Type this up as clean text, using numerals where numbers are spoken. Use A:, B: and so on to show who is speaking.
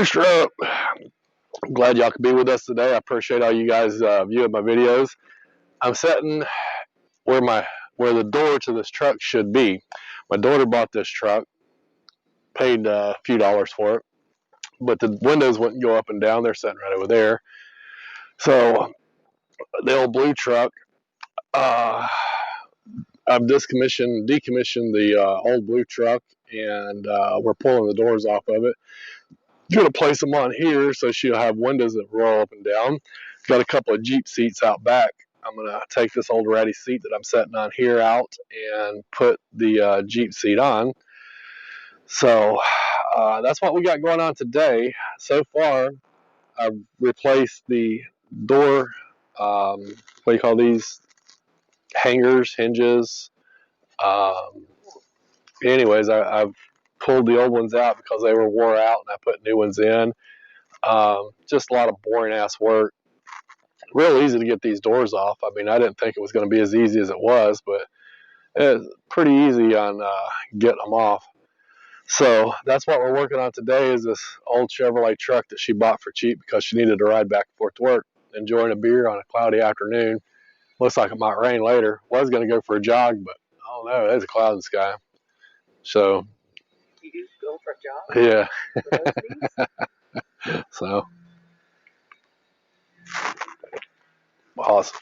A: Rooster up. I'm glad y'all could be with us today. I appreciate all you guys viewing my videos. I'm sitting where the door to this truck should be. My daughter bought this truck, paid a few dollars for it, but the windows wouldn't go up and down. They're sitting right over there. So the old blue truck, I've decommissioned the old blue truck, and we're pulling the doors off of it. Going to place them on here so she'll have windows that roll up and down. Got a couple of Jeep seats out back. I'm going to take this old ratty seat that I'm sitting on here out and put the Jeep seat on. So that's what we got going on today. So far, I've replaced the door, what do you call these? Hangers, hinges. Anyways, I've pulled the old ones out because they were wore out, and I put new ones in. Just a lot of boring ass work. Real easy to get these doors off. I mean, I didn't think it was going to be as easy as it was, but it's pretty easy on getting them off. So that's what we're working on today, is this old Chevrolet truck that she bought for cheap because she needed to ride back and forth to work, enjoying a beer on a cloudy afternoon. Looks like it might rain later. Was going to go for a jog, but I don't know. There's a cloud in the sky. So
B: you do go for a jog?
A: Yeah. So awesome.